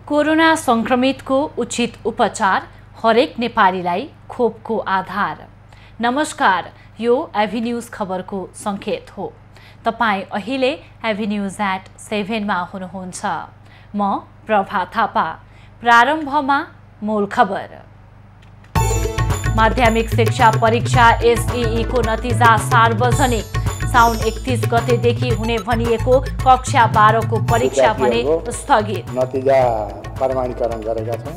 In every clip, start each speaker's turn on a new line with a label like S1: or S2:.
S1: Corona संक्रमितको उचित उपचार हरेक नेपालीलाई खोपको आधार। नमस्कार, यो एभी न्यूज खबरको संकेत हो। तपाई अहिले एभी न्यूज @7 मा हुनुहुन्छ। म प्रभा थापा। प्रारम्भमा मूल खबर। माध्यमिक शिक्षा परीक्षा एसईई को नतिजा सार्वजनिक। साउन 31 गतेदेखि हुने भनिएको कक्षा 12 को परीक्षा भने स्थगित।
S2: नतिजा प्रमाणीकरण गरेका छौं।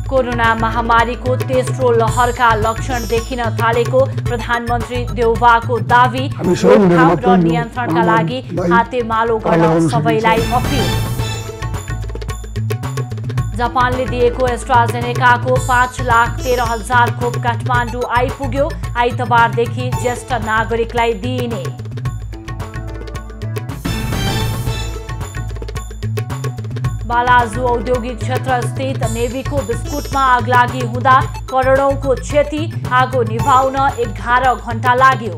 S1: कोरोना महामारीको तेस्रो लहरका लक्षण देखिन थालेको प्रधानमन्त्री देउवाको दावी। रोकथाम र नियन्त्रणका लागि हातेमालो गर्न सबैलाई अपील। जापानले दिएको एस्ट्राजेनेकाको 5,13,000 खोप काठमाडौँ आइपुग्यो। आइतबारदेखि ज्येष्ठ नागरिकलाई दिइने। बालाजु औद्योगिक क्षेत्र स्थित नेवीको बिस्कुटमा आगलागी हुँदा करोडौंको क्षति। आगो निभाउन 11 घण्टा लाग्यो।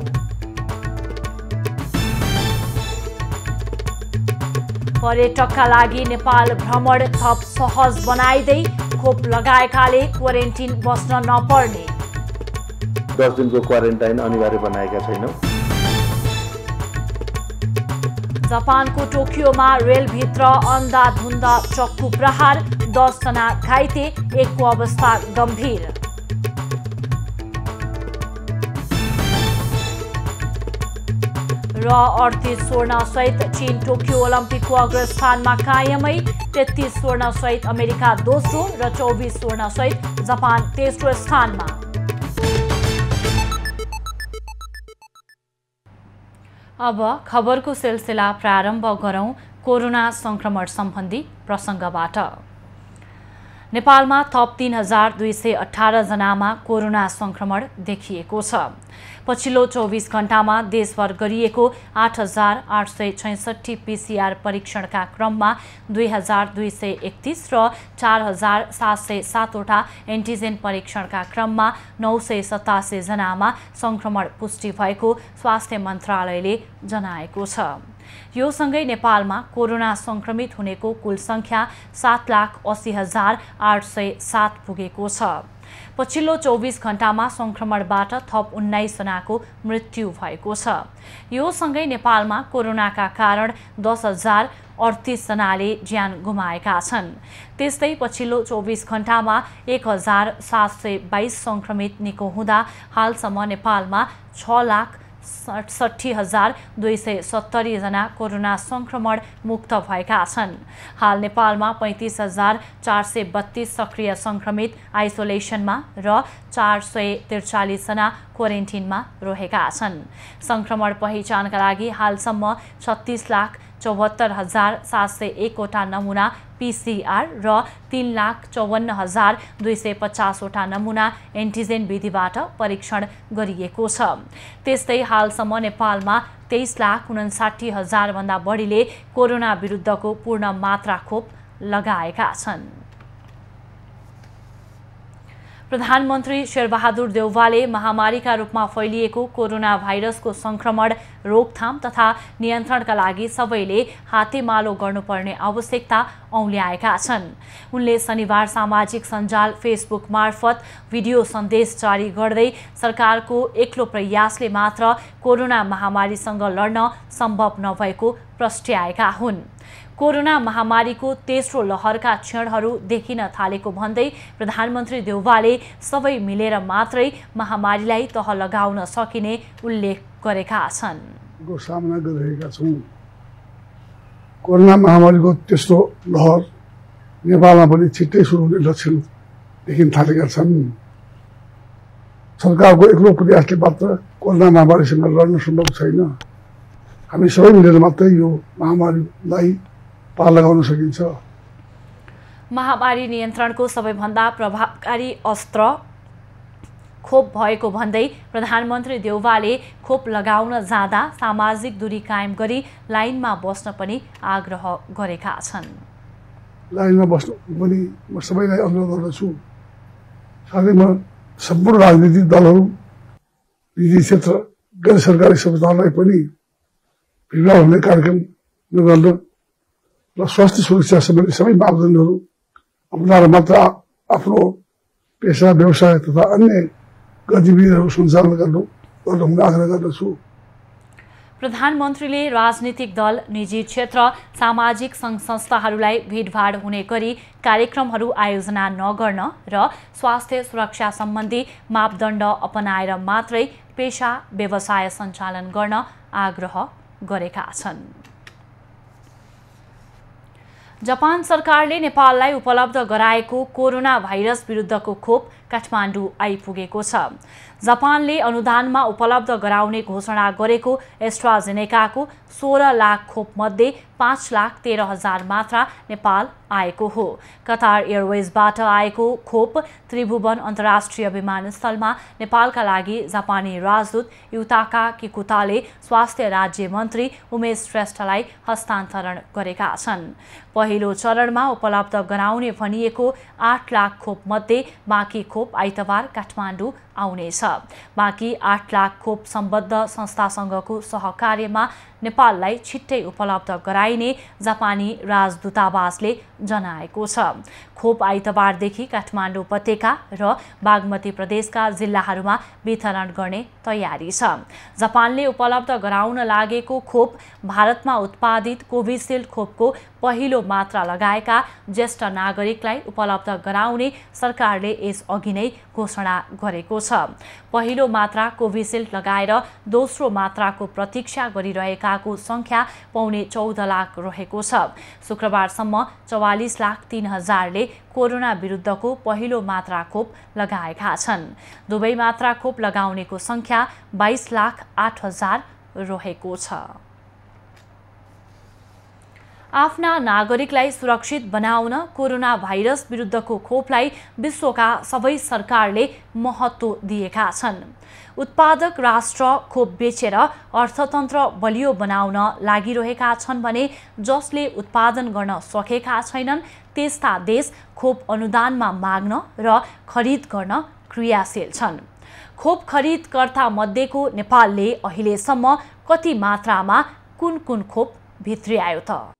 S1: पर्यटकका लागि नेपाल भ्रमण थप सहज बनाइदै खोप लगाएकाले क्वारेन्टिन बस्न नपर्ने।
S2: 10 दिनको क्वारेन्टाइन अनिवार्य बनाएका छैनौं।
S1: जापानको टोकियोमा रेलभित्र अन्धाधुन्ध चक्कु प्रहार। 10 जना घाइते, एकको अवस्था गम्भीर। र 38 स्वर्ण सहित चीन टोकियो ओलम्पिकको अग्रस्थानमा कायमै। 33 स्वर्ण सहित अमेरिका दोस्रो र 24 स्वर्ण सहित जापान तेस्रो स्थानमा। अब खबरको सिलसिला प्रारम्भ गरौं कोरोना संक्रमण सम्बन्धी प्रसङ्गबाट। नेपालमा थप 3,218 जनामा कोरोना संक्रमण देखिएको छ। पछिल्लो 24 घण्टामा देशभर गरिएको 8,866 पीसीआर परीक्षणका क्रममा 2,231 र 4,707 वटा एन्टिजेन परीक्षणका क्रममा 987 जनामा संक्रमण पुष्टि भएको स्वास्थ्य मन्त्रालयले जनाएको छ। यो सँगै नेपालमा कोरोना संक्रमित हुनेको कुल संख्या 7,80,807 पुगेको छ। पछिल्लो 24 घण्टामा संक्रमणबाट थप 19 जनाको मृत्यु भएको छ। यो सँगै नेपालमा कोरोनाका कारण 10,038 जनाले ज्यान गुमाएका छन्। त्यस्तै पछिल्लो 24 घण्टामा 1,722 संक्रमित निको हुँदा हालसम्म नेपालमा 6,67,270 जना कोरोना संक्रमण मुक्त भएका छन्। हाल नेपालमा 35,432 सक्रिय संक्रमित आइसोलेसनमा र 443 जना क्वारेन्टिनमा रहेका छन्। संक्रमण पहिचानका लागि हालसम्म 36,74,701 वटा नमुना पीसीआर र 3,54,250 वटा नमुना एन्टिजेन विधिबाट परीक्षण गरिएको छ। त्यस्तै हालसम्म नेपालमा 23,59,000 भन्दा बढीले कोरोना विरुद्धको पूर्ण मात्रा खोप लगाएका छन्। प्रधानमन्त्री शेरबहादुर देउवाले महामारीका रूपमा फैलिएको कोरोना भाइरसको संक्रमण रोकथाम तथा नियन्त्रणका लागि सबैले हातेमालो गर्नुपर्ने आवश्यकता औल्याएका छन्। उनले शनिबार सामाजिक सञ्जाल फेसबुक मार्फत भिडियो सन्देश जारी गर्दै सरकारको एक्लो प्रयासले मात्र कोरोना महामारीसँग लड्न सम्भव नभएको प्रस्ट्याएका हुन्। कोरोना महामारीको तेस्रो लहरका क्षणहरू देखिन थालेको भन्दै प्रधानमन्त्री देउवाले सबै मिलेर मात्रै महामारीलाई तह लगाउन सकिने उल्लेख गरेका छन्।
S3: सामना गरिरहेका छौं। कोरोना महामारीको तेस्रो लहर नेपालमा पनि छिट्टै सुरु हुने लक्षण देखिन थालेका छन्। सरकारको एक्लो प्रयासले मात्र कोरोना महामारीसँग लड्न सम्भव छैन। हामी सबै मिलेर मात्रै यो महामारीलाई पार लगाउन सकिन्छ।
S1: महामारी नियन्त्रणको सबैभन्दा प्रभावकारी अस्त्र खोप भएको भन्दै प्रधानमन्त्री देउवाले खोप लगाउन जाँदा सामाजिक दूरी कायम गरी लाइनमा बस्न पनि आग्रह गरेका छन्।
S3: लाइनमा बस्नु पनि म सबैलाई अनुरोध गर्दछु। साथै म सम्पूर्ण राजनीतिक दलहरू, निजी क्षेत्र, गैर सरकारी संस्थाहरूलाई पनि भिडभाड हुने कार्यक्रम नगर्न र स्वास्थ्य सुरक्षा सम्बन्धी सबै मापदण्डहरू अपनाएर मात्र आफ्नो पेसा, व्यवसाय तथा अन्य गतिविधिहरू सञ्चालन गर्नु हुन आग्रह गर्दछु।
S1: प्रधानमन्त्रीले राजनीतिक दल, निजी क्षेत्र, सामाजिक सङ्घ संस्थाहरूलाई भिडभाड हुने गरी कार्यक्रमहरू आयोजना नगर्न र स्वास्थ्य सुरक्षा सम्बन्धी मापदण्ड अपनाएर मात्रै पेसा, व्यवसाय सञ्चालन गर्न आग्रह गरेका छन्। जापान सरकारले नेपाललाई उपलब्ध गराएको कोरोना भाइरस विरुद्धको खोप काठमाडौँ आइपुगेको छ। जापानले अनुदानमा उपलब्ध गराउने घोषणा गरेको एस्ट्राजेनेकाको 16 लाख खोपमध्ये 5,13,000 मात्रा नेपाल आएको हो। कतार एयरवेजबाट आएको खोप त्रिभुवन अन्तर्राष्ट्रिय विमानस्थलमा नेपालका लागि जापानी राजदूत युताका किकुताले स्वास्थ्य राज्य मन्त्री उमेश श्रेष्ठलाई हस्तान्तरण गरेका छन्। पहिलो चरणमा उपलब्ध गराउने भनिएको 8 लाख खोपमध्ये बाँकी खोप आइतबार काठमाडौँ आउनेछ। बाँकी 8 लाख खोप सम्बद्ध संस्थासँगको सहकार्यमा नेपाललाई छिट्टै उपलब्ध गराइने जापानी राजदूतावासले जनाएको छ। खोप आइतबारदेखि काठमाडौँ उपत्यका र बागमती प्रदेशका जिल्लाहरूमा वितरण गर्ने तयारी छ। जापानले उपलब्ध गराउन लागेको खोप भारतमा उत्पादित कोभिसिल्ड खोपको पहिलो मात्रा लगाएका ज्येष्ठ नागरिकलाई उपलब्ध गराउने सरकारले यसअघि नै घोषणा गरेको छ। पहिलो मात्रा कोभिसिल्ड लगाएर दोस्रो मात्राको प्रतीक्षा गरिरहेकाको संख्या 14.5 लाख रहेको छ। शुक्रबारसम्म 44,03,000ले कोरोना विरुद्धको पहिलो मात्रा खोप लगाएका छन्। दुवै मात्रा खोप लगाउनेको संख्या 22,08,000 रहेको छ। आफ्ना नागरिकलाई सुरक्षित बनाउन कोरोना भाइरस विरुद्धको खोपलाई विश्वका सबै सरकारले महत्त्व दिएका छन्। उत्पादक राष्ट्र खोप बेचेर अर्थतन्त्र बलियो बनाउन लागिरहेका छन् भने जसले उत्पादन गर्न सकेका छैनन् त्यस्ता देश खोप अनुदानमा माग्न र खरिद गर्न क्रियाशील छन्। खोप खरिदकर्ता मध्येको नेपालले अहिलेसम्म कति मात्रामा कुन खोप भित्र्यायो त?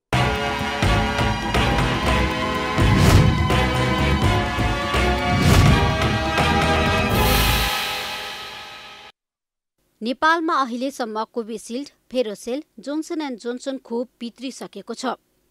S4: नेपालमा अहिलेसम्म कोभिसिल्ड, फेरोसेल, जोन्सन एन्ड जोन्सन खोप भित्रिसकेको छ।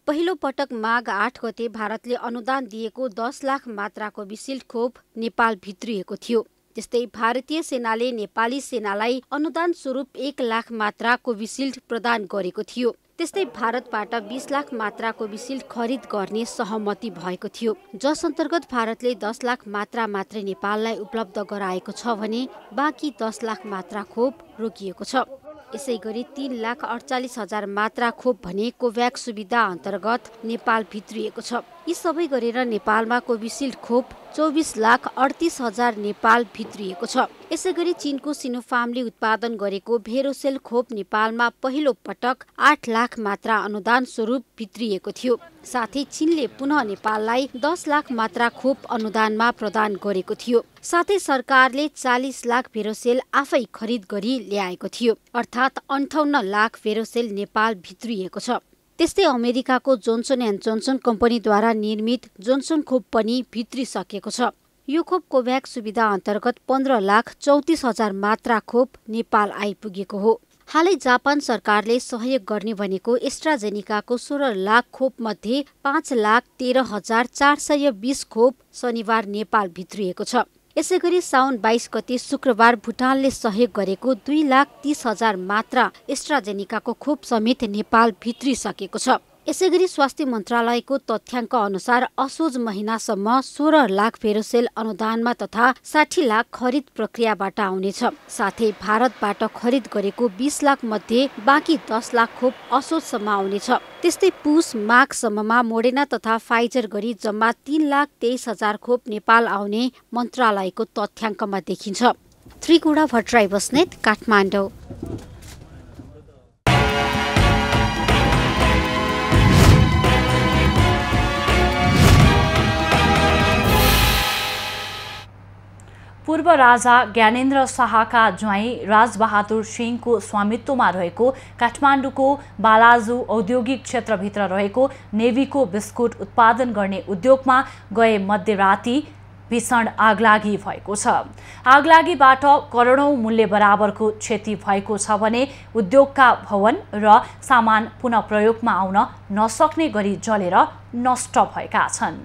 S4: पहिलो पटक माघ 8 गते भारतले अनुदान दिएको 10 लाख मात्रा कोभिसिल्ड खोप नेपाल भित्रिएको थियो। त्यस्तै भारतीय सेनाले नेपाली सेनालाई अनुदान स्वरूप 1 लाख मात्रा कोभिसिल्ड प्रदान गरेको थियो। त्यस्तै भारतबाट 20 लाख मात्रा कोभिसिल्ड खरिद गर्ने सहमति भएको थियो, जस अन्तर्गत भारतले 10 लाख मात्रा मात्रै नेपाललाई उपलब्ध गराएको छ भने बाँकी 10 लाख मात्रा खोप रोकिएको छ। यसैगरी 3,48,000 मात्रा खोप भने कोभ्याक्स सुविधा अन्तर्गत नेपाल भित्रिएको छ। यी सबै गरेर नेपालमा कोभिसिल्ड खोप 24,38,000 नेपाल भित्रिएको छ। यसैगरी चीनको सिनोफार्मले उत्पादन गरेको भेरोसेल खोप नेपालमा पहिलो पटक 8 लाख मात्रा अनुदान स्वरूप भित्रिएको थियो। साथै चीनले पुनः नेपाललाई 10 लाख मात्रा खोप अनुदानमा प्रदान गरेको थियो। साथै सरकारले 40 लाख भेरोसेल आफै खरिद गरी ल्याएको थियो, अर्थात् 58 लाख भेरोसेल नेपाल भित्रिएको छ। त्यस्तै अमेरिकाको जोन्सन एन्ड जोन्सन कम्पनीद्वारा निर्मित जोन्सन खोप पनि भित्रिसकेको छ। यो खोप कोभ्याक्स सुविधा अन्तर्गत 15,34,000 मात्रा खोप नेपाल आइपुगेको हो। हालै जापान सरकारले सहयोग गर्ने भनेको एस्ट्राजेनिकाको 16 लाख खोप मध्ये 5,13,420 खोप शनिबार नेपाल भित्रिएको छ। यसैगरी साउन 22 गते शुक्रबार भुटानले सहयोग गरेको 2,30,000 मात्रा एस्ट्राजेनिकाको खोप समेत नेपाल भित्रिसकेको छ। यसैगरी स्वास्थ्य मन्त्रालयको तथ्याङ्क अनुसार असोज महिनासम्म 16 लाख भेरोसेल अनुदानमा तथा 60 लाख खरिद प्रक्रियाबाट आउनेछ। साथै भारतबाट खरिद गरेको 20 लाख मध्ये बाँकी 10 लाख खोप असोजसम्म आउनेछ। त्यस्तै पुस माघसम्ममा मोडेना तथा फाइजर गरी जम्मा 3,23,000 खोप नेपाल आउने मन्त्रालयको तथ्याङ्कमा देखिन्छ। त्रिकुडा भट्टराई बस्नेत, काठमाडौँ।
S1: पूर्व राजा ज्ञानेन्द्र शाहका ज्वाइँ राजबहादुर सिंहको स्वामित्वमा रहेको काठमाडौँको बालाजु औद्योगिक क्षेत्रभित्र रहेको नेभीको बिस्कुट उत्पादन गर्ने उद्योगमा गए मध्यराती भीषण आगलागी भएको छ। आगलागीबाट करोडौं मूल्य बराबरको क्षति भएको छ भने उद्योगका भवन र सामान पुनः प्रयोगमा आउन नसक्ने गरी जलेर नष्ट भएका छन्।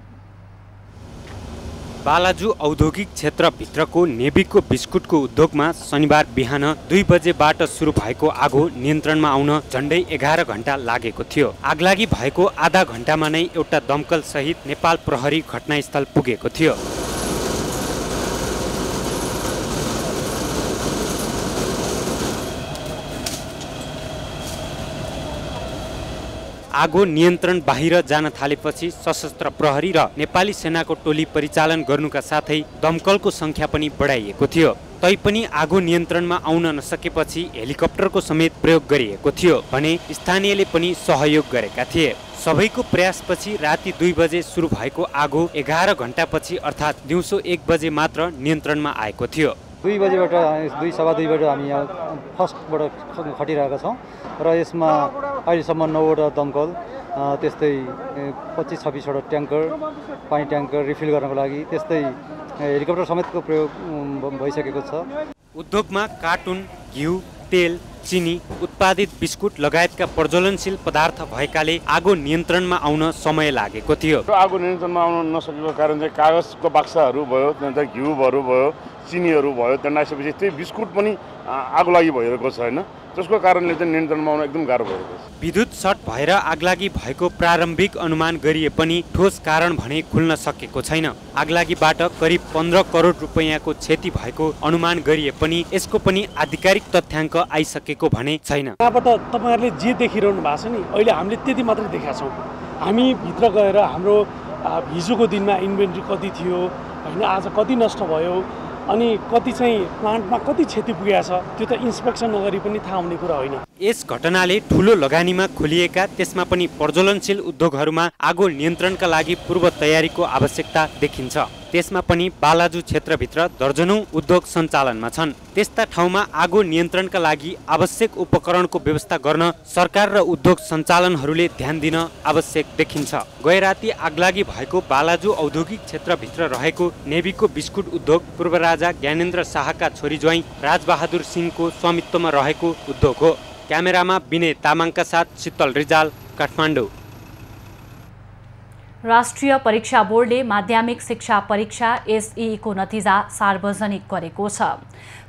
S5: बालाजु औद्योगिक क्षेत्रभित्रको नेभीको बिस्कुटको उद्योगमा शनिबार बिहान 2 बजेबाट सुरु भएको आगो नियन्त्रणमा आउन झण्डै 11 घण्टा लागेको थियो। आगलागी भएको आधा घण्टामा नै एउटा दमकल सहित नेपाल प्रहरी घटनास्थल पुगेको थियो। आगो नियन्त्रण बाहिर जान थालेपछि सशस्त्र प्रहरी र नेपाली सेनाको टोली परिचालन गर्नुका साथै दमकलको संख्या पनि बढाइएको थियो। तैपनि आगो नियन्त्रणमा आउन नसकेपछि हेलिकप्टरको समेत प्रयोग गरिएको थियो भने स्थानीयले पनि सहयोग गरेका थिए। सबैको प्रयासपछि राति 2 बजे सुरु भएको आगो 11 घण्टापछि अर्थात् दिउँसो 1 बजे मात्र नियन्त्रणमा आएको थियो।
S6: 2 बजेबाट 2:15 बजे हामी यहाँ फर्स्टबाट खटिरहेका छौँ र यसमा अहिलेसम्म 9वटा दमकल त्यस्तै 25-26वटा ट्याङ्कर पानी ट्याङ्कर रिफिल गर्नको लागि त्यस्तै हेलिकप्टर समेतको प्रयोग भइसकेको छ।
S5: उद्योगमा कार्टुन, घिउ, तेल, चिनी, उत्पादित बिस्कुट लगायतका प्रज्वलनशील पदार्थ भएकाले आगो नियन्त्रणमा आउन समय लागेको थियो।
S7: आगो नियन्त्रणमा आउन नसकेको कारण चाहिँ कागजको बक्साहरू भयो, त्यहाँदेखि घिउहरू भयो, चिनीहरू भयो, त्यहाँ आइसकेपछि त्यही बिस्कुट पनि आगो लागि भइरहेको छ होइन। त्यसको कारणले चाहिँ नियन्त्रणमा आउन एकदम गाह्रो भएको छ।
S5: विद्युत सर्ट भएर आगलागी भएको प्रारम्भिक अनुमान गरिए पनि ठोस कारण भने खुल्न सकेको छैन। आगलागीबाट करिब 15 करोड रुपैयाँको क्षति भएको अनुमान गरिए पनि यसको पनि आधिकारिक तथ्याङ्क आइसकेको भने छैन।
S8: यहाँबाट तपाईहरुले जे देखिरहनु भएको छ नि, अहिले हामीले त्यति मात्रै देखाएको छौँ। हामी भित्र गएर हाम्रो हिजोको दिनमा इन्भेन्ट्री कति थियो होइन, आज कति नष्ट भयो अनि कति चाहिँ प्लान्टमा कति क्षति पुगेको छ त्यो त इन्स्पेक्सन नगरी पनि थाहा हुने कुरा होइन।
S5: यस घटनाले ठूलो लगानीमा खोलिएका त्यसमा पनि प्रज्वलनशील उद्योगहरूमा आगो नियन्त्रणका लागि पूर्व तयारीको आवश्यकता देखिन्छ। त्यसमा पनि बालाजु क्षेत्रभित्र दर्जनौं उद्योग सञ्चालनमा छन्। त्यस्ता ठाउँमा आगो नियन्त्रणका लागि आवश्यक उपकरणको व्यवस्था गर्न सरकार र उद्योग सञ्चालनहरूले ध्यान दिन आवश्यक देखिन्छ। गैराती आगलागी भएको बालाजु औद्योगिक क्षेत्रभित्र रहेको नेभीको बिस्कुट उद्योग पूर्व राजा ज्ञानेन्द्र शाहका छोरी ज्वाइँ राजबहादुर सिंहको स्वामित्वमा रहेको उद्योग हो। क्यामेरामा विनय तामाङका साथ शीतल रिजाल, काठमाडौँ।
S1: राष्ट्रिय परीक्षा बोर्डले माध्यमिक शिक्षा परीक्षा एसईई को नतिजा सार्वजनिक गरेको छ।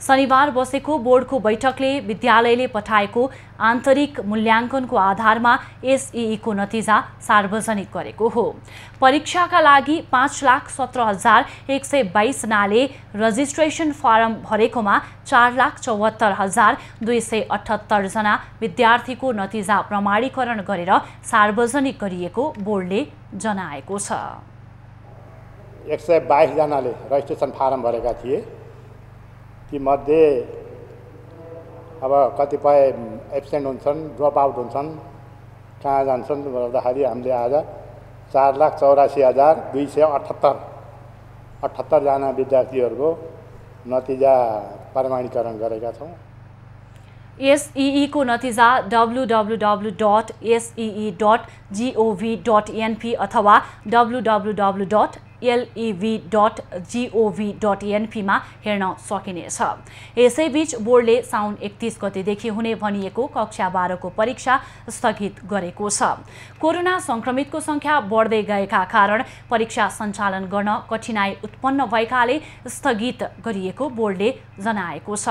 S1: शनिबार बसेको बोर्डको बैठकले विद्यालयले पठाएको आन्तरिक मूल्याङ्कनको आधारमा एसईई को नतिजा सार्वजनिक गरेको हो। परीक्षाका लागि 5,17,122 जनाले रजिस्ट्रेसन फारम भरेकोमा 4,74,278 जना विद्यार्थीको नतिजा प्रमाणीकरण गरेर सार्वजनिक गरिएको बोर्डले जनाएको छ।
S9: 122 जनाले रजिस्ट्रेसन फारम भरेका थिए। ती मध्ये अब कतिपय एब्सेन्ट हुन्छन्, ड्रप आउट हुन्छन्, कहाँ जान्छन् भन्दाखेरि हामीले आज 4,84,278 जना विद्यार्थीहरूको नतिजा प्रमाणीकरण गरेका छौँ।
S1: एसईई को नतिजा www.see.gov.np अथवा www.lev.gov.np मा हेर्न सकिनेछ। यसैबीच बोर्डले साउन 31 गतेदेखि हुने भनिएको कक्षा 12 को परीक्षा स्थगित गरेको छ। कोरोना संक्रमितको संख्या बढ्दै गएका कारण परीक्षा सञ्चालन गर्न कठिनाई उत्पन्न भएकाले स्थगित गरिएको बोर्डले जनाएको छ।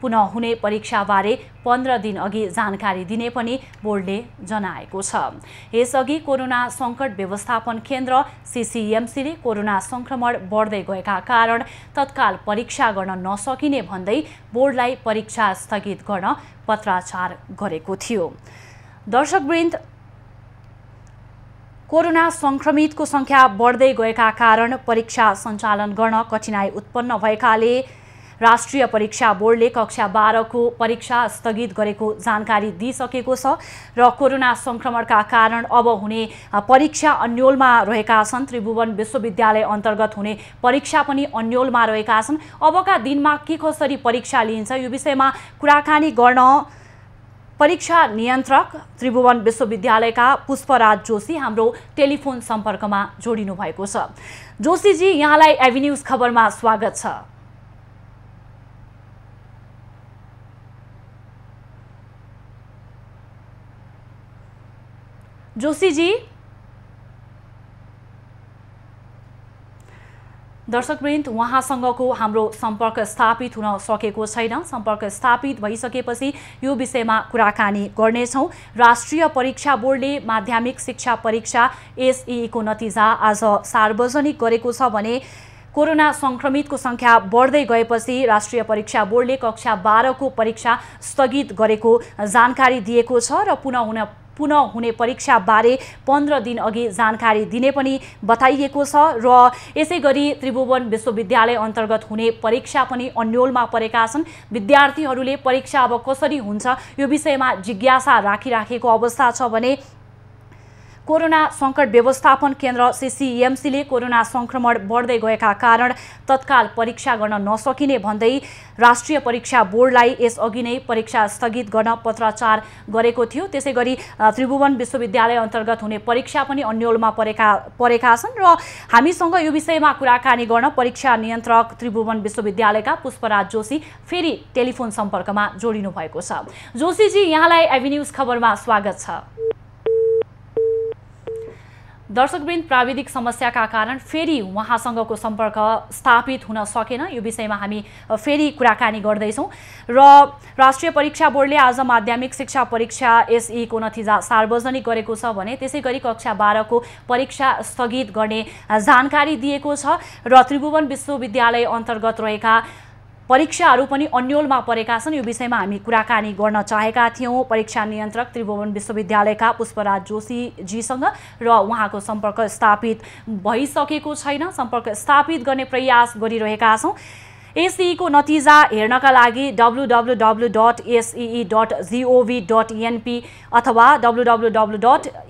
S1: पुनः हुने परीक्षाबारे 15 दिन अघि जानकारी दिने पनि बोर्डले जनाएको छ। यसअघि कोरोना संकट व्यवस्थापन केन्द्र सीसीएमसीले कोरोना संक्रमण बढ्दै गएका कारण तत्काल परीक्षा गर्न नसकिने भन्दै बोर्डलाई परीक्षा स्थगित गर्न पत्राचार गरेको थियो। दर्शकवृन्द, कोरोना संक्रमितको संख्या बढ्दै गएका कारण परीक्षा सञ्चालन गर्न कठिनाई उत्पन्न भएकाले राष्ट्रिय परीक्षा बोर्डले कक्षा 12 को परीक्षा स्थगित गरेको जानकारी दिइसकेको छ र कोरोना संक्रमणका कारण अब हुने परीक्षा अन्योलमा रहेका छन्। त्रिभुवन विश्वविद्यालय अन्तर्गत हुने परीक्षा पनि अन्योलमा रहेका छन्। अबका दिनमा के कसरी परीक्षा लिइन्छ यो विषयमा कुराकानी गर्न परीक्षा नियन्त्रक त्रिभुवन विश्वविद्यालयका पुष्पराज जोशी हाम्रो टेलिफोन सम्पर्कमा जोडिनु भएको छ। जोशीजी, यहाँलाई एभी न्यूज खबरमा स्वागत छ। जोशीजी, दर्शकवृन्द, उहाँसँगको हाम्रो सम्पर्क स्थापित हुन सकेको छैन। सम्पर्क स्थापित भइसकेपछि यो विषयमा कुराकानी गर्नेछौँ। राष्ट्रिय परीक्षा बोर्डले माध्यमिक शिक्षा परीक्षा एसई को नतिजा आज सार्वजनिक गरेको छ भने कोरोना संक्रमितको संख्या बढ्दै गएपछि राष्ट्रिय परीक्षा बोर्डले कक्षा 12 को परीक्षा स्थगित गरेको जानकारी दिएको छ र पुनः हुने परीक्षा बारे 15 दिन अघि जानकारी दिने पनि बताइएको छ र यसैगरी त्रिभुवन विश्वविद्यालय अन्तर्गत हुने परीक्षा पनि अन्योलमा परेका छन्। विद्यार्थीहरूले परीक्षा अब कसरी हुन्छ यो विषयमा जिज्ञासा राखिराखेको अवस्था छ भने कोरोना संकट व्यवस्थापन केन्द्र सीसीएमसीले कोरोना संक्रमण बढ्दै गएका कारण तत्काल परीक्षा गर्न नसकिने भन्दै राष्ट्रिय परीक्षा बोर्डलाई यसअघि नै परीक्षा स्थगित गर्न पत्राचार गरेको थियो। त्यसैगरी त्रिभुवन विश्वविद्यालय अन्तर्गत हुने परीक्षा पनि अन्योलमा परेका छन् र हामीसँग यो विषयमा कुराकानी गर्न परीक्षा नियन्त्रक त्रिभुवन विश्वविद्यालयका पुष्पराज जोशी फेरि टेलिफोन सम्पर्कमा जोडिनु भएको छ। जोशीजी, यहाँलाई एभी न्यूज खबरमा स्वागत छ। दर्शकवृन्द, प्राविधिक समस्याका कारण फेरि उहाँसँगको सम्पर्क स्थापित हुन सकेन। यो विषयमा हामी फेरि कुराकानी गर्दैछौँ र राष्ट्रिय परीक्षा बोर्डले आज माध्यमिक शिक्षा परीक्षा एसई को नतिजा सार्वजनिक गरेको छ भने त्यसैगरी कक्षा 12 को परीक्षा स्थगित गर्ने जानकारी दिएको छ र त्रिभुवन विश्वविद्यालय अन्तर्गत रहेका परीक्षाहरू पनि अन्योलमा परेका छन्। यो विषयमा हामी कुराकानी गर्न चाहेका थियौँ परीक्षा नियन्त्रक त्रिभुवन विश्वविद्यालयका पुष्पराज जोशीजीसँग र उहाँको सम्पर्क स्थापित भइसकेको छैन। सम्पर्क स्थापित गर्ने प्रयास गरिरहेका छौँ। एसई को नतिजा हेर्नका लागि www.see.gov.np अथवा www.lev.gov.np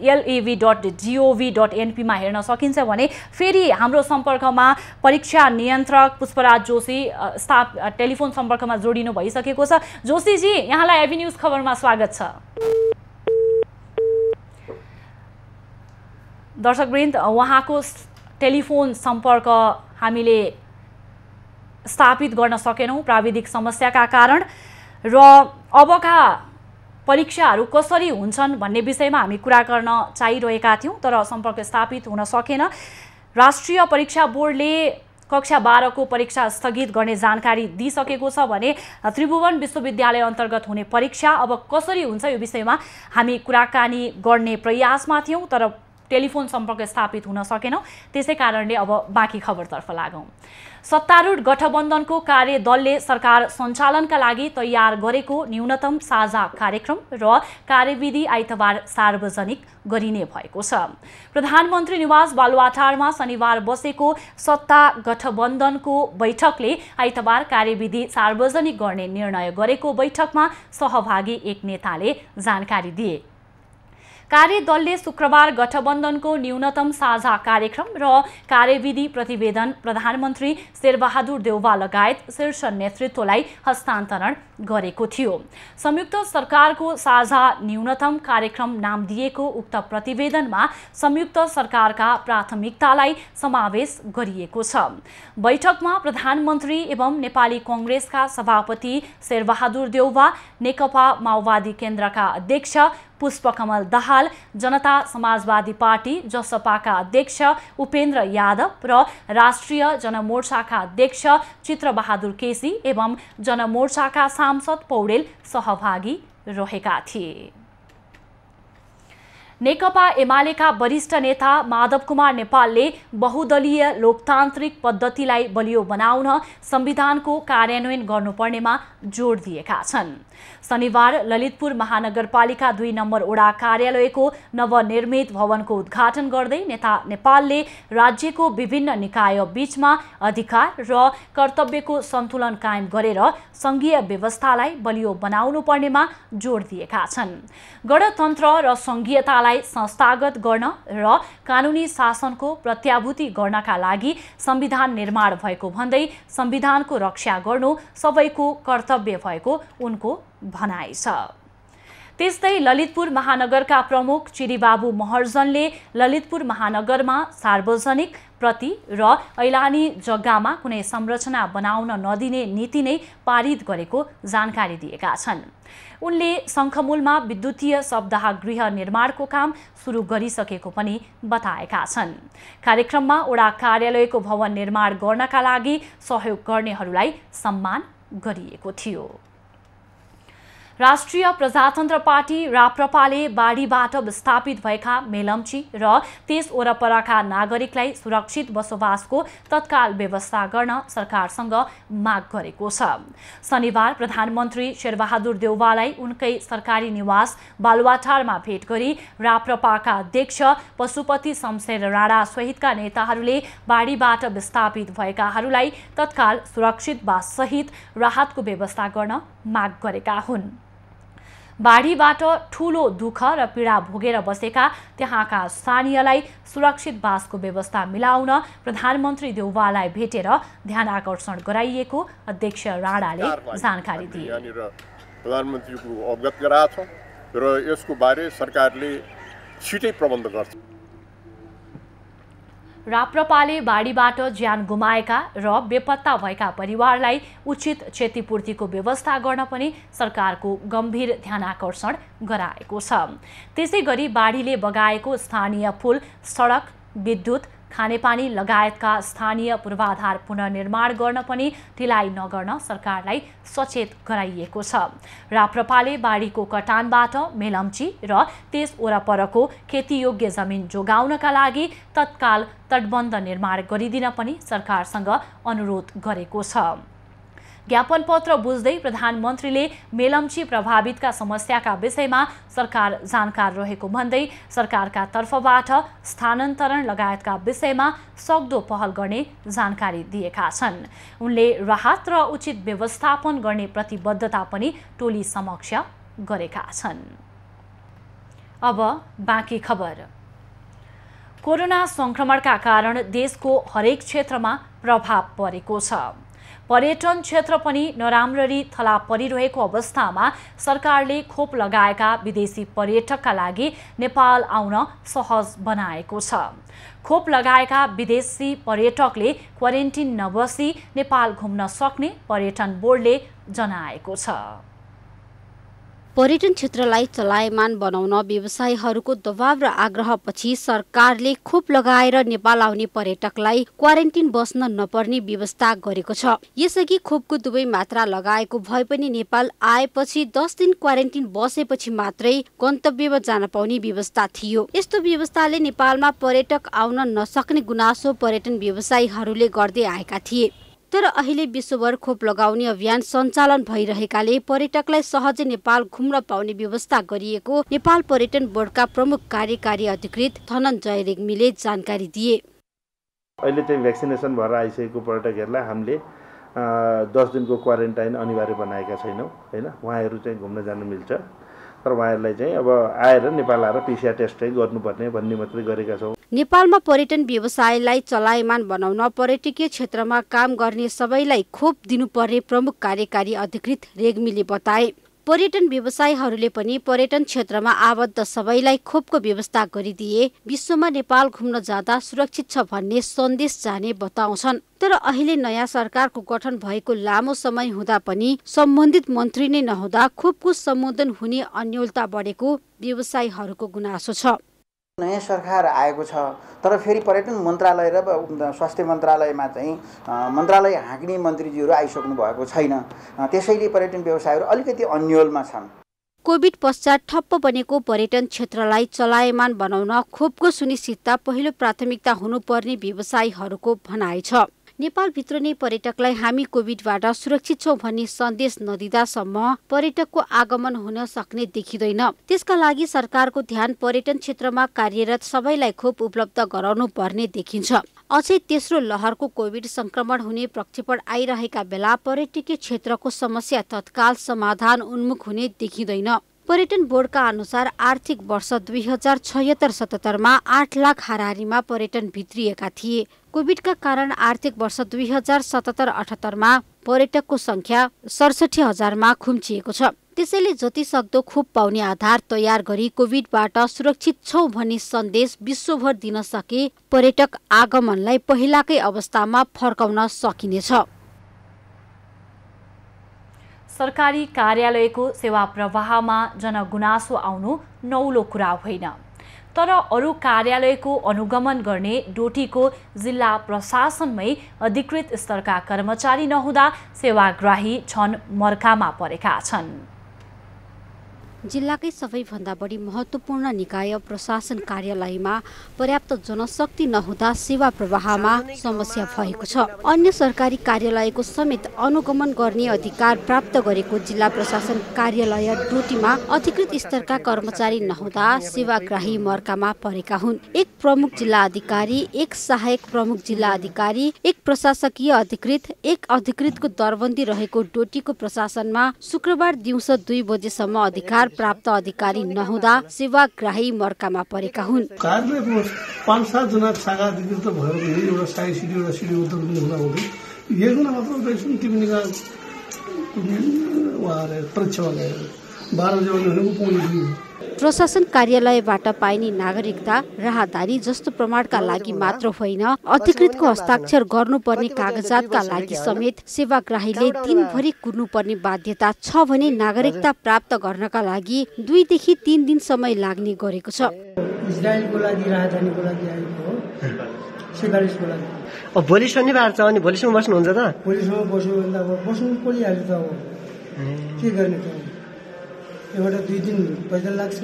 S1: मा हेर्न सकिन्छ भने फेरि हाम्रो सम्पर्कमा परीक्षा नियन्त्रक पुष्पराज जोशी टेलिफोन सम्पर्कमा जोडिनु भइसकेको छ। जोशीजी, यहाँलाई एभी न्यूज खबरमा स्वागत छ। दर्शकवृन्द, उहाँको टेलिफोन सम्पर्क हामीले स्थापित गर्न सकेनौँ प्राविधिक समस्याका कारण र अबका परीक्षाहरू कसरी हुन्छन् भन्ने विषयमा हामी कुरा गर्न चाहिरहेका थियौँ तर सम्पर्क स्थापित हुन सकेन। राष्ट्रिय परीक्षा बोर्डले कक्षा 12 को परीक्षा स्थगित गर्ने जानकारी दिइसकेको छ भने त्रिभुवन विश्वविद्यालय अन्तर्गत हुने परीक्षा अब कसरी हुन्छ यो विषयमा हामी कुराकानी गर्ने प्रयासमा थियौँ तर टेलिफोन सम्पर्क स्थापित हुन सकेनौँ। त्यसै कारणले अब बाँकी खबरतर्फ लागौँ। सत्तारूढ गठबन्धनको कार्यदलले सरकार सञ्चालनका लागि तयार गरेको न्यूनतम साझा कार्यक्रम र कार्यविधि आइतबार सार्वजनिक गरिने भएको छ। प्रधानमन्त्री निवास बालुवाटारमा शनिबार बसेको सत्ता गठबन्धनको बैठकले आइतबार कार्यविधि सार्वजनिक गर्ने निर्णय गरेको बैठकमा सहभागी एक नेताले जानकारी दिए। कार्यदलले शुक्रबार गठबन्धनको न्यूनतम साझा कार्यक्रम र कार्यविधि प्रतिवेदन प्रधानमन्त्री शेरबहादुर देउवा लगायत शीर्ष नेतृत्वलाई हस्तान्तरण गरेको थियो। संयुक्त सरकारको साझा न्यूनतम कार्यक्रम नाम दिएको उक्त प्रतिवेदनमा संयुक्त सरकारका प्राथमिकतालाई समावेश गरिएको छ। बैठकमा प्रधानमन्त्री एवं नेपाली कांग्रेसका सभापति शेरबहादुर देउवा, नेकपा माओवादी केन्द्रका अध्यक्ष पुष्पकमल दाहाल, जनता समाजवादी पार्टी जसपाका अध्यक्ष उपेन्द्र यादव र राष्ट्रिय जनमोर्चाका अध्यक्ष चित्रबहादुर केसी एवं जनमोर्चाका सांसद पौडेल सहभागी रहेका थिए। नेकपा एमालेका वरिष्ठ नेता माधव कुमार नेपालले बहुदलीय लोकतान्त्रिक पद्धतिलाई बलियो बनाउन संविधानको कार्यान्वयन गर्नुपर्नेमा जोड दिएका छन्। शनिबार ललितपुर महानगरपालिका 2 नम्बर वडा कार्यालयको नवनिर्मित भवनको उद्घाटन गर्दै नेता नेपालले राज्यको विभिन्न निकाय बीचमा अधिकार र कर्तव्यको सन्तुलन कायम गरेर संघीय व्यवस्थालाई बलियो बनाउनु पर्नेमा जोड दिएका छन्। गणतन्त्र र संघीयतालाई संस्थागत गर्न र कानुनी शासनको प्रत्याभूति गर्नका लागि संविधान निर्माण भएको भन्दै संविधानको रक्षा गर्नु सबैको कर्तव्य भएको उनको भनाइ छ। त्यस्तै ललितपुर महानगरका प्रमुख चिरीबाबु महर्जनले ललितपुर महानगरमा सार्वजनिक प्रति र ऐलानी जग्गामा कुनै संरचना बनाउन नदिने नीति नै पारित गरेको जानकारी दिएका छन्। उनले शङ्खमूलमा विद्युतीय शवदाह गृह निर्माणको काम सुरु गरिसकेको पनि बताएका छन्। कार्यक्रममा वडा कार्यालयको भवन निर्माण गर्नका लागि सहयोग गर्नेहरूलाई सम्मान गरिएको थियो। राष्ट्रिय प्रजातन्त्र पार्टी राप्रपाले बाढीबाट विस्थापित भएका मेलम्ची र त्यस वरपरका नागरिकलाई सुरक्षित बसोबासको तत्काल व्यवस्था गर्न सरकारसँग माग गरेको छ। शनिबार प्रधानमन्त्री शेरबहादुर देउवालाई उनकै सरकारी निवास बालुवाटारमा भेट गरी राप्रपाका अध्यक्ष पशुपति शमशेर राणा सहितका नेताहरूले बाढीबाट विस्थापित भएकाहरूलाई तत्काल सुरक्षित बाससहित राहतको व्यवस्था गर्न माग गरेका हुन्। बाढीबाट ठूलो दुःख र पीडा भोगेर बसेका त्यहाँका स्थानीयलाई सुरक्षित बासको व्यवस्था मिलाउन प्रधानमन्त्री देउवालाई भेटेर ध्यानआकर्षण गराइएको अध्यक्ष राणाले जानकारी दिए।
S10: प्रधानमन्त्रीको अवगत गराएको छ र यसको बारे सरकारले छिटै प्रबन्ध गर्छ।
S1: राप्रपाले बाढीबाट ज्यान गुमाएका र बेपत्ता भएका परिवारलाई उचित क्षतिपूर्तिको व्यवस्था गर्न पनि सरकारको गम्भीर ध्यानआकर्षण गराएको छ। त्यसैगरी बाढीले बगाएको स्थानीय पुल, सडक, विद्युत, खानेपानी लगायतका स्थानीय पूर्वाधार पुनर्निर्माण गर्न पनि ढिलाइ नगर्न सरकारलाई सचेत गराइएको छ। राप्रपाले बाढीको कटानबाट मेलम्ची र त्यस वरपरको खेतीयोग्य जमिन जोगाउनका लागि तत्काल तटबन्ध निर्माण गरिदिन पनि सरकारसँग अनुरोध गरेको छ। ज्ञापन पत्र बुझ्दै प्रधानमन्त्रीले मेलम्ची प्रभावितका समस्याका विषयमा सरकार जानकार रहेको भन्दै सरकारका तर्फबाट स्थानान्तरण लगायतका विषयमा सक्दो पहल गर्ने जानकारी दिएका छन्। उनले राहत र उचित व्यवस्थापन गर्ने प्रतिबद्धता पनि टोली समक्ष गरेका छन्। अब बाँकी खबर। कोरोना संक्रमणका कारण देशको हरेक क्षेत्रमा प्रभाव परेको छ। पर्यटन क्षेत्र पनि नराम्ररी थला परिरहेको अवस्थामा सरकारले खोप लगाएका विदेशी पर्यटकका लागि नेपाल आउन सहज बनाएको छ। खोप लगाएका विदेशी पर्यटकले क्वारेन्टिन नबसी नेपाल घुम्न सक्ने पर्यटन बोर्डले जनाएको छ।
S4: पर्यटन क्षेत्रलाई चलायमान बनाउन व्यवसायीहरूको दबाव र आग्रहपछि सरकारले खोप लगाएर नेपाल आउने पर्यटकलाई क्वारेन्टिन बस्न नपर्ने व्यवस्था गरेको छ। यसअघि खोपको दुवै मात्रा लगाएको भए पनि नेपाल आएपछि 10 दिन क्वारेन्टिन बसेपछि मात्रै गन्तव्यमा जान पाउने व्यवस्था थियो। यस्तो व्यवस्थाले नेपालमा पर्यटक आउन नसक्ने गुनासो पर्यटन व्यवसायीहरूले गर्दै आएका थिए। तर अहिले विश्वभर खोप लगाउने अभियान सञ्चालन भइरहेकाले पर्यटकलाई सहजै नेपाल घुम्न पाउने व्यवस्था गरिएको नेपाल पर्यटन बोर्डका प्रमुख कार्यकारी अधिकृत धनञ्जय रेग्मीले जानकारी दिए।
S2: अहिले चाहिँ भ्याक्सिनेसन भएर आइसकेको पर्यटकहरूलाई हामीले 10 दिनको क्वारेन्टाइन अनिवार्य बनाएका छैनौँ हैन। उहाँहरू चाहिँ घुम्न जान मिल्छ, तर उहाँहरूलाई चाहिँ अब आएर नेपाल आएर PCR टेस्ट गर्नुपर्ने भन्ने मात्रै गरेका छौँ।
S4: नेपालमा पर्यटन व्यवसायलाई चलायमान बनाउन पर्यटकीय क्षेत्रमा काम गर्ने सबैलाई खोप दिनुपर्ने प्रमुख कार्यकारी अधिकृत रेग्मीले बताए। पर्यटन व्यवसायीहरूले पनि पर्यटन क्षेत्रमा आबद्ध सबैलाई खोपको व्यवस्था गरिदिए विश्वमा नेपाल घुम्न जाँदा सुरक्षित छ भन्ने सन्देश जाने बताउँछन्। तर अहिले नयाँ सरकारको गठन भएको लामो समय हुँदा पनि सम्बन्धित मन्त्री नै नहुँदा खोपको सम्बोधन हुने अन्योलता बढेको व्यवसायीहरूको गुनासो छ।
S11: नयाँ सरकार आएको छ, तर फेरि पर्यटन मन्त्रालय र स्वास्थ्य मन्त्रालयमा चाहिँ मन्त्रालय हाँक्ने मन्त्रीज्यूहरू आइसक्नु भएको छैन। त्यसैले पर्यटन व्यवसायहरू अलिकति अन्योलमा छन्।
S4: कोभिड पश्चात ठप्प बनेको पर्यटन क्षेत्रलाई चलायमान बनाउन खोपको सुनिश्चितता पहिलो प्राथमिकता हुनुपर्ने व्यवसायीहरूको भनाइ छ। नेपालभित्र नै पर्यटकलाई हामी कोभिडबाट सुरक्षित छौं भन्ने सन्देश नदिँदासम्म पर्यटकको आगमन हुन सक्ने देखिँदैन। त्यसका लागि सरकारको ध्यान पर्यटन क्षेत्रमा कार्यरत सबैलाई खोप उपलब्ध गराउनु पर्ने देखिन्छ। अझै तेस्रो लहरको कोभिड संक्रमण हुने प्रक्षेपण आइरहेका बेला पर्यटकीय क्षेत्रको समस्या तत्काल समाधान उन्मुख हुने देखिँदैन। पर्यटन बोर्डका अनुसार आर्थिक वर्ष 2076-77 8 लाख हाराहारीमा पर्यटन भित्रिएका थिए। कोभिडका कारण आर्थिक वर्ष 2077-78 पर्यटकको संख्या 67,000 खुम्चिएको छ। त्यसैले जति सक्दो खोप पाउने आधार तयार गरी कोभिडबाट सुरक्षित छौं भन्ने सन्देश विश्वभर दिन सके पर्यटक आगमनलाई पहिलाकै अवस्थामा फर्काउन सकिनेछ।
S1: सरकारी कार्यालयको सेवा प्रवाहमा जनगुनासो आउनु नौलो कुरा होइन, तर अरू कार्यालयको अनुगमन गर्ने डोटीको जिल्ला प्रशासनमै अधिकृत स्तरका कर्मचारी नहुँदा सेवाग्राही छन् मर्कामा परेका छन्।
S4: जिल्लाकै सबैभन्दा बढी महत्त्वपूर्ण निकाय प्रशासन कार्यालयमा पर्याप्त जनशक्ति नहुँदा सेवा प्रवाहमा समस्या भएको छ। अन्य सरकारी कार्यालयको समेत अनुगमन गर्ने अधिकार प्राप्त गरेको जिल्ला प्रशासन कार्यालय डोटीमा अधिकृत स्तरका कर्मचारी नहुँदा सेवाग्राही मर्कामा परेका हुन्। एक प्रमुख जिल्ला अधिकारी, एक सहायक प्रमुख जिल्ला अधिकारी, एक प्रशासकीय अधिकृत, एक अधिकृतको दरबन्दी रहेको डोटीको प्रशासनमा शुक्रबार दिउँसो 2 बजेसम्म अधिकार प्राप्त अधिकारी नहुँदा सेवाग्राही मर्कामा परेका हुन्।
S3: कार्यालयको 5-7 जना शाखा अधिकृत भएर पनि एउटा सहायक सिडी एउटा सिडी उत्तरबन्दी हुँदाहुँदै एकजना मात्र रहेछन्। टिप्पणीका उहाँहरू परीक्षामा 12 बजे भनेको पुग्नु।
S4: प्रशासन कार्यालयबाट पाइने नागरिकता राहदारी जस्तो प्रमाणका लागि मात्र होइन, अधिकृतको हस्ताक्षर गर्नुपर्ने कागजातका लागि समेत सेवाग्राहीले दिनभरि कुर्नुपर्ने बाध्यता छ भने नागरिकता प्राप्त गर्नका लागि 2 देखि 3 दिन समय लाग्ने गरेको छ।
S12: इजरायलको लागि राजधानीको लागि आएको हो 47को लागि।
S13: अब भोलि शनिबार छ अनि भोलिसम्म बस्नुहुन्छ त?
S12: भोलिसम्म बस्नु भन्दा अब बस्नु परिहाल्यो त। अब के गर्ने त, एउटा 2 दिन पैदल लाग्छ।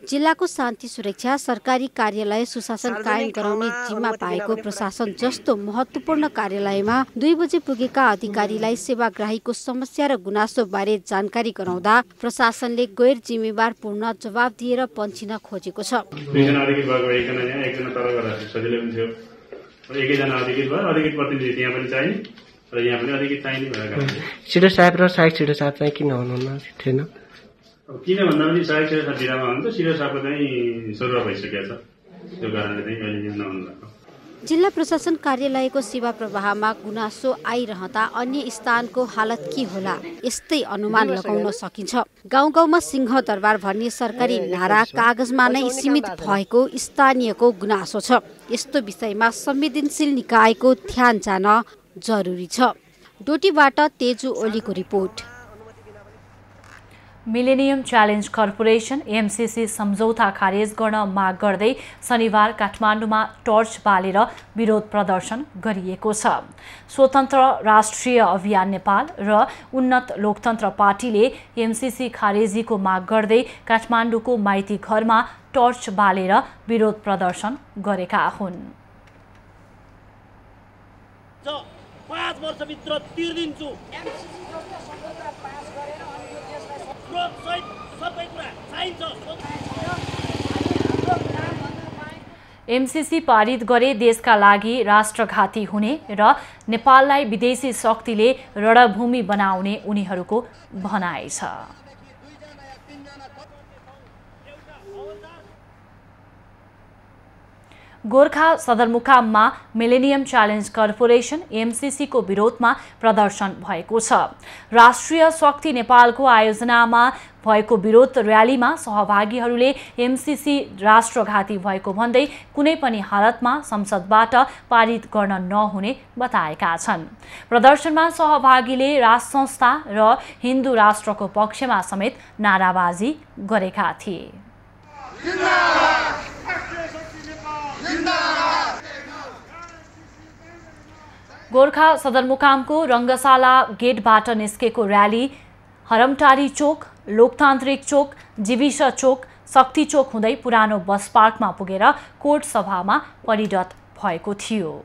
S4: जिल्लाको शान्ति सुरक्षा, सरकारी कार्यालय सुशासन कायम गराउने जिम्मा पाएको प्रशासन जस्तो महत्त्वपूर्ण कार्यालयमा 2 बजे पुगेका अधिकारीलाई सेवाग्राहीको समस्या र गुनासो बारे जानकारी गराउँदा प्रशासनले गैर जिम्मेवारपूर्ण जवाब दिएर पन्छिन खोजेको छ।
S13: सिडो साहेब र सहायक सिडो साहेब चाहिँ किन हुनुहुन्न थिएन?
S14: किन भन्दा पनि सहायक सिडो साहेब बिरामा हुनुहुन्छ, सिडो साहेबको चाहिँ सरुवा भइसकेको छ। त्यो कारणले चाहिँ अहिले नहुनु भएको।
S4: जिल्ला प्रशासन कार्यालयको सेवा प्रवाहमा गुनासो आइरहँदा अन्य स्थानको हालत के होला यस्तै अनुमान लगाउन सकिन्छ। गाउँ गाउँमा सिंह दरबार भन्ने सरकारी नारा कागजमा नै सीमित भएको स्थानीयको गुनासो छ। यस्तो विषयमा संवेदनशील निकायको ध्यान जान जरुरी छ। डोटीबाट तेजु ओलीको report.
S1: Millennium challenge corporation MCC सम्झौता खारेज गर्न माग गर्दै शनिबार काठमाडौँमा टर्च बालेर विरोध प्रदर्शन गरिएको छ। स्वतन्त्र राष्ट्रिय अभियान नेपाल र उन्नत लोकतन्त्र पार्टीले एमसीसी खारेजीको माग गर्दै काठमाडौँको माइती घरमा टर्च बालेर विरोध प्रदर्शन गरेका हुन्।
S15: 5 वर्षभित्र तिर्दिन्छु।
S1: एमसीसी पारित गरे देशका लागि राष्ट्रघाती हुने र नेपाललाई विदेशी शक्तिले रणभूमि बनाउने उनीहरूको भनाइ छ। गोर्खा सदरमुकाममा मिलेनियम च्यालेन्ज कर्पोरेसन एमसीसी को विरोधमा प्रदर्शन भएको छ। राष्ट्रिय शक्ति नेपालको आयोजनामा भएको विरोध र्यालीमा सहभागीहरूले एमसीसी राष्ट्रघाती भएको भन्दै कुनै पनि हालतमा संसदबाट पारित गर्न नहुने बताएका छन्। प्रदर्शनमा सहभागीले राष्ट्र संस्था र हिन्दू राष्ट्रको पक्षमा समेत नाराबाजी गरेका थिए। गोर्खा सदरमुकामको रङ्गशाला गेटबाट निस्केको र्याली हरमटारी चोक, लोकतान्त्रिक चोक, जीविस चोक, शक्ति चोक हुँदै पुरानो बस पार्कमा पुगेर कोर्ट सभामा परिणत भएको थियो।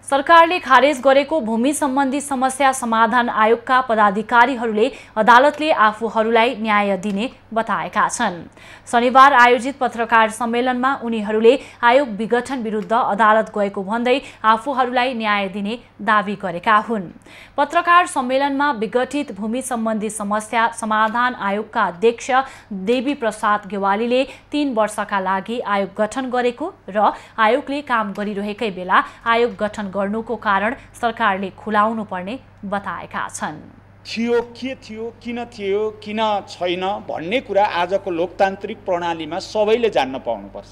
S1: सरकारले खारेज गरेको भूमि सम्बन्धी समस्या समाधान आयोगका पदाधिकारीहरूले अदालतले आफूहरूलाई न्याय दिने बताएका छन्। शनिबार आयोजित पत्रकार सम्मेलनमा उनीहरूले आयोग विघटन विरुद्ध अदालत गएको भन्दै आफूहरूलाई न्याय दिने दावी गरेका हुन्। पत्रकार सम्मेलनमा विघटित भूमि सम्बन्धी समस्या समाधान आयोगका अध्यक्ष देवी प्रसाद गेवालीले 3 वर्षका लागि आयोग गठन गरेको र आयोगले काम गरिरहेकै बेला आयोग गठन गर्नुको कारण सरकारले खुलाउनु पर्ने बताएका छन्।
S16: थियो, के थियो, किन थियो, किन छैन भन्ने कुरा आजको लोकतान्त्रिक प्रणालीमा सबैले जान्न पाउनुपर्छ।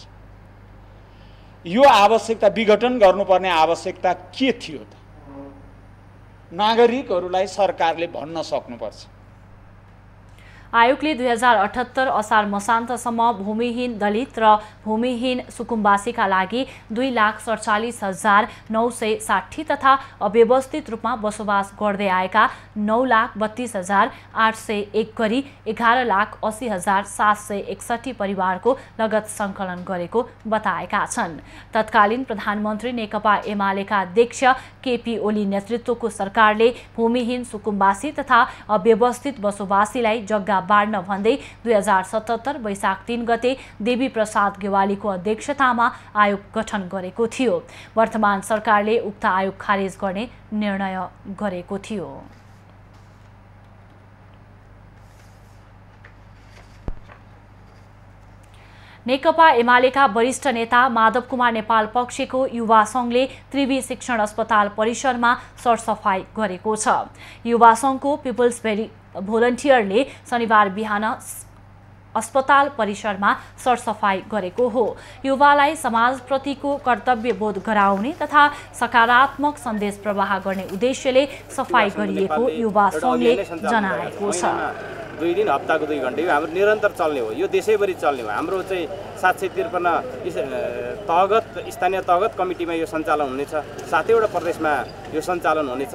S16: यो आवश्यकता विघटन गर्नुपर्ने आवश्यकता के थियो त नागरिकहरूलाई सरकारले भन्न सक्नुपर्छ।
S1: आयोगले 2078 असार मसान्तसम्म भूमिहीन दलित र भूमिहीन सुकुम्बासीका लागि 2,47,960 तथा अव्यवस्थित रूपमा बसोबास गर्दै आएका 9,32,801 गरी 11,80,761 परिवारको लगत सङ्कलन गरेको बताएका छन्। तत्कालीन प्रधानमन्त्री नेकपा एमालेका अध्यक्ष केपी ओली नेतृत्वको सरकारले भूमिहीन सुकुम्बासी तथा अव्यवस्थित बसोबासीलाई जग्गा बाँड्न भन्दै 2077 वैशाख 3 गते देवी प्रसाद गेवालीको अध्यक्षतामा आयोग गठन गरेको थियो। वर्तमान सरकारले उक्त आयोग खारेज गर्ने निर्णय गरेको थियो। नेकपा एमालेका वरिष्ठ नेता माधव कुमार नेपाल पक्षको युवा सङ्घले त्रिवी शिक्षण अस्पताल परिसरमा सरसफाई गरेको छ। युवा सङ्घको पिपल्स भोलन्टियरले शनिबार बिहान अस्पताल परिसरमा सरसफाई गरेको हो। युवालाई समाजप्रतिको कर्तव्यबोध गराउने तथा सकारात्मक सन्देश प्रवाह गर्ने उद्देश्यले सफाई गरिएको युवा सङ्घले जनाएको छ।
S17: 2 दिन हप्ताको 2 घण्टा यो हाम्रो निरन्तर चल्ने हो। यो देशैभरि चल्ने हो। हाम्रो चाहिँ 753 तहगत स्थानीय तहगत कमिटीमा यो सञ्चालन हुनेछ। 7 वटा प्रदेशमा यो सञ्चालन हुनेछ।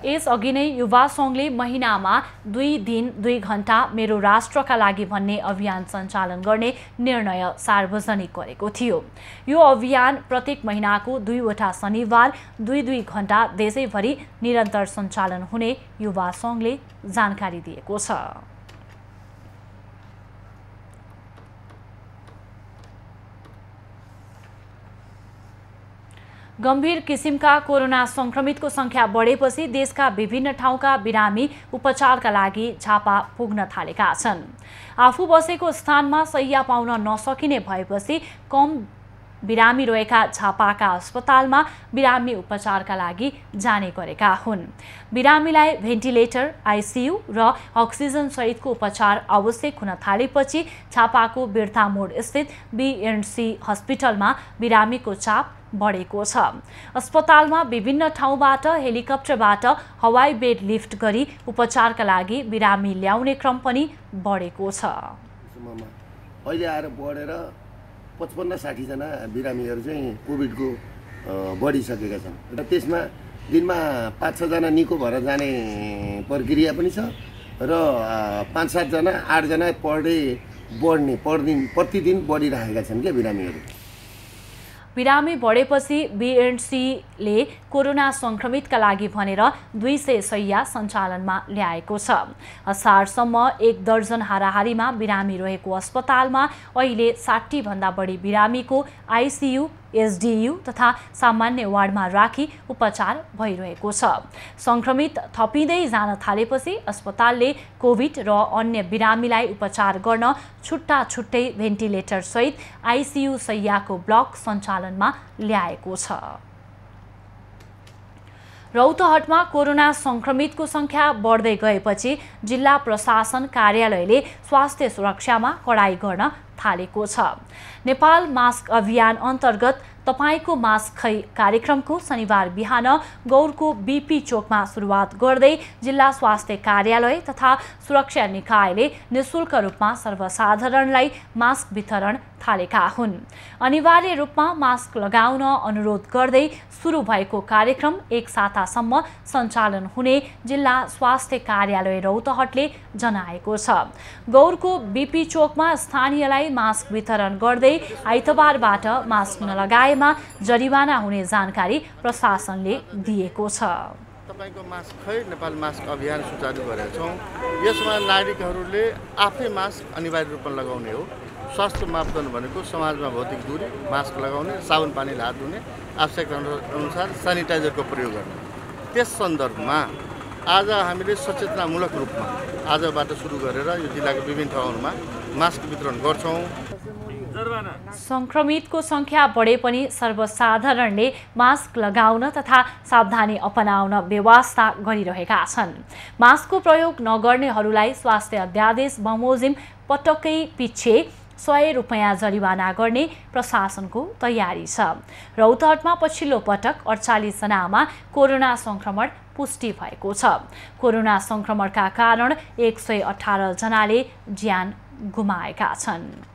S1: यसअघि नै युवा सङ्घले महिनामा 2 दिन 2 घण्टा मेरो राष्ट्रका लागि भन्ने अभियान सञ्चालन गर्ने निर्णय सार्वजनिक गरेको थियो। यो अभियान प्रत्येक महिनाको 2 वटा शनिबार 2-2 घण्टा देशैभरि निरन्तर सञ्चालन हुने युवा सङ्घले जानकारी दिएको छ। गम्भीर किसिमका कोरोना संक्रमितको संख्या बढेपछि देशका विभिन्न ठाउँका बिरामी उपचारका लागि झापा पुग्न थालेका छन्। आफू बसेको स्थानमा शैय्या पाउन नसकिने भएपछि कम बिरामी रहेका झापाका अस्पतालमा बिरामी उपचारका लागि जाने गरेका हुन्। बिरामीलाई भेन्टिलेटर, आइसियु र अक्सिजन सहितको उपचार आवश्यक हुन थालेपछि झापाको बिर्ता मोड स्थित बीएनसी हस्पिटलमा बिरामीको चाप बढेको छ। अस्पतालमा विभिन्न ठाउँबाट हेलिकप्टरबाट हवाई बेड लिफ्ट गरी उपचारका लागि बिरामी ल्याउने क्रम पनि बढेको छ।
S18: अहिले आएर बढेर 55-60 जना बिरामीहरू चाहिँ कोभिडको बढिसकेका छन् र त्यसमा दिनमा 5-6 जना निको भएर जाने प्रक्रिया पनि छ र 5-7 जना 8 जना पर डे बढ्ने प्रतिदिन बढिरहेका छन् क्या बिरामीहरू।
S1: बिरामी बढेपछि बीएनसीले कोरोना संक्रमितका लागि भनेर 200 शैय्या सञ्चालनमा ल्याएको छ। असारसम्म 1 दर्जन हाराहारीमा बिरामी रहेको अस्पतालमा अहिले 60 भन्दा बढी बिरामीको आइसियु, एसडियु तथा सामान्य वार्डमा राखी उपचार भइरहेको छ। संक्रमित थपिँदै जान थालेपछि अस्पतालले कोभिड र अन्य बिरामीलाई उपचार गर्न छुट्टा छुट्टै भेन्टिलेटर सहित आइसियु शैय्याको ब्लक सञ्चालनमा ल्याएको छ। रौतहटमा कोरोना संक्रमितको संख्या बढ्दै गएपछि जिल्ला प्रशासन कार्यालयले स्वास्थ्य सुरक्षामा कडाई गर्न थालेको छ। नेपाल मास्क अभियान अन्तर्गत तपाईको मास्क खै कार्यक्रमको शनिबार बिहान गौरको बीपी चोकमा सुरुवात गर्दै जिल्ला स्वास्थ्य कार्यालय तथा सुरक्षा निकायले निशुल्क रूपमा सर्वसाधारणलाई मास्क वितरण थालेका हुन्। अनिवार्य रूपमा मास्क लगाउन अनुरोध गर्दै सुरु भएको कार्यक्रम 1 सातासम्म सञ्चालन हुने जिल्ला स्वास्थ्य कार्यालय रौतहटले जनाएको छ। गौरको बीपी चोकमा स्थानीयलाई मास्क वितरण गर्दै आइतबारबाट मास्क नलगाएमा जरिवाना हुने जानकारी प्रशासनले दिएको छ।
S19: तपाईको मास्क खै नेपाल मास्क अभियान सुचारू गरेका छौँ। यसमा नागरिकहरूले आफै मास्क अनिवार्य रूपमा लगाउने हो। स्वास्थ्य मापदण्ड भनेको समाजमा भौतिक दूरी, मास्क लगाउने, साबुन पानीले हात धुने, आवश्यकता अनुसार सेनिटाइजरको प्रयोग गर्ने। त्यस सन्दर्भमा आज हामीले सचेतनामूलक रूपमा आजबाट सुरु गरेर यो जिल्लाको विभिन्न ठाउँहरूमा मास्क वितरण गर्छौँ।
S1: संक्रमितको संख्या बढे पनि सर्वसाधारणले मास्क लगाउन तथा सावधानी अपनाउन व्यवस्था गरिरहेका छन्। मास्कको प्रयोग नगर्नेहरूलाई स्वास्थ्य अध्यादेश बमोजिम पटक्कै पिच्छे 100 रुपैयाँ जरिवाना गर्ने प्रशासनको तयारी छ। रौतहटमा पछिल्लो पटक 48 जनामा कोरोना संक्रमण पुष्टि भएको छ। कोरोना संक्रमणका कारण 118 जनाले ज्यान गुमाएका छन्।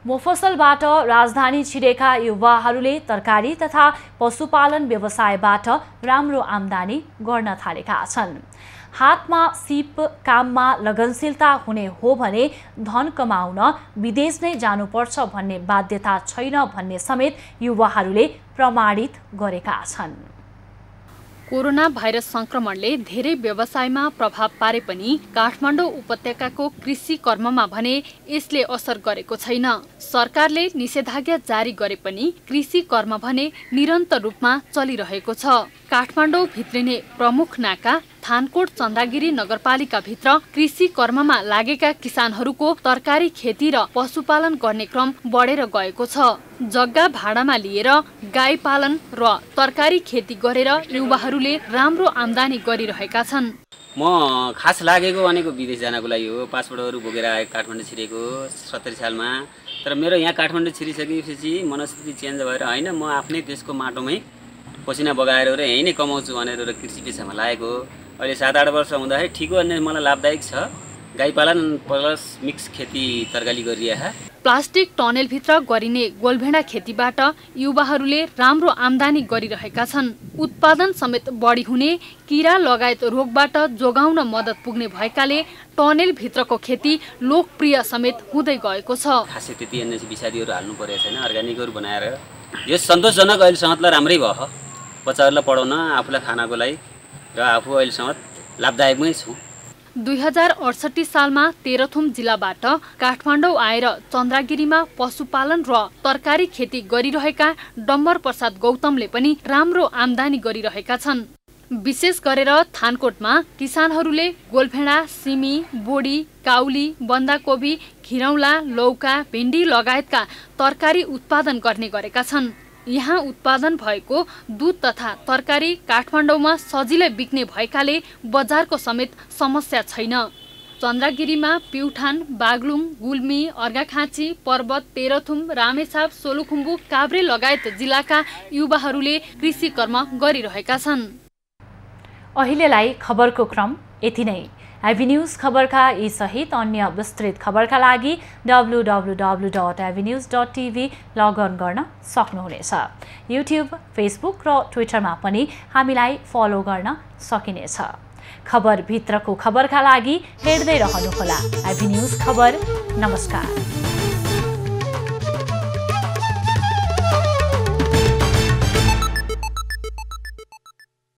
S1: मोफसलबाट राजधानी छिरेका युवाहरूले तरकारी तथा पशुपालन व्यवसायबाट राम्रो आम्दानी गर्न थालेका छन्। हातमा सिप, काममा लगनशीलता हुने हो भने धन कमाउन विदेश नै जानुपर्छ भन्ने बाध्यता छैन भन्ने समेत युवाहरूले प्रमाणित गरेका छन्।
S20: कोरोना भाइरस संक्रमणले धेरै व्यवसायमा प्रभाव पारे पनि काठमाडौँ उपत्यकाको कृषि कर्ममा भने यसले असर गरेको छैन। सरकारले निषेधाज्ञा जारी गरे पनि कृषि कर्म भने निरन्तर रूपमा चलिरहेको छ। काठमाडौँ भित्रिने प्रमुख नाका थानकोट चन्द्रागिरी नगरपालिका भित्र कृषि कर्ममा लागेका किसानहरूको तरकारी खेती र पशुपालन गर्ने क्रम बढेर गएको छ। जग्गा भाडामा लिएर गाई पालन र तरकारी खेती गरेर युवाहरूले राम्रो आम्दानी गरिरहेका छन्।
S21: म खास लागेको भनेको विदेश जानको लागि हो। पासपोर्टहरू बोकेर आएको काठमाडौँ छिरेको 70 सालमा। तर मेरो यहाँ काठमाडौँ छिरिसकेपछि मनस्थिति चेन्ज भएर होइन, म आफ्नै देशको माटोमै पसिना बगाएर यहीँ नै कमाउँछु भनेर कृषि पेसामा लागेको। अहिले 7-8 वर्ष हुँदाखेरि ठिक हो, अनि मलाई लाभदायक छ। गाई पालन प्लस मिक्स खेती तरकारी गरिरहेको।
S20: प्लास्टिक टनेलभित्र गरिने गोलभेडा खेतीबाट युवाहरूले राम्रो आम्दानी गरिरहेका छन्। उत्पादन समेत बढी हुने, किरा लगायत रोगबाट जोगाउन मद्दत पुग्ने भएकाले टनेलभित्रको खेती लोकप्रिय समेत हुँदै गएको छ।
S21: खासै त्यति एनएसी विषादीहरू हाल्नु परेको छैन। अर्ग्यानिकहरू बनाएर यो सन्तोषजनक अहिलेसम्म त राम्रै भयो। बच्चाहरूलाई पढाउन, आफूलाई खानको लागि र आफू अहिलेसम्म लाभदायकमै छु।
S20: 2068 सालमा तेह्रथुम जिल्लाबाट काठमाडौँ आएर चन्द्रागिरीमा पशुपालन र तरकारी खेती गरिरहेका डम्बर प्रसाद गौतमले पनि राम्रो आम्दानी गरिरहेका छन्। विशेष गरेर थानकोटमा किसानहरूले गोलभेडा, सिमी, बोडी, काउली, बन्दाकोपी, घिरौला, लौका, भिन्डी लगायतका तरकारी उत्पादन गर्ने गरेका छन्। यहाँ उत्पादन भएको दूध तथा तरकारी काठमाडौँमा सजिलै बिक्ने भएकाले बजारको समेत समस्या छैन। चन्द्रागिरीमा प्युठान, बागलुङ, गुल्मी, अर्घाखाँची, पर्वत, तेह्रथुम, रामेछाप, सोलुखुम्बु, काभ्रे लगायत जिल्लाका युवाहरूले कृषि कर्म गरिरहेका छन्।
S1: अहिलेलाई खबरको क्रम यति नै। एभी न्यूज खबरका यी सहित अन्य विस्तृत खबरका लागि www.avnews.tv लगअन गर्न सक्नुहुनेछ। युट्युब, फेसबुक र ट्विटरमा पनि हामीलाई फलो गर्न सकिनेछ। खबर भित्रको खबरका लागि हेर्दै रहनुहोला एभी न्यूज खबर। नमस्कार।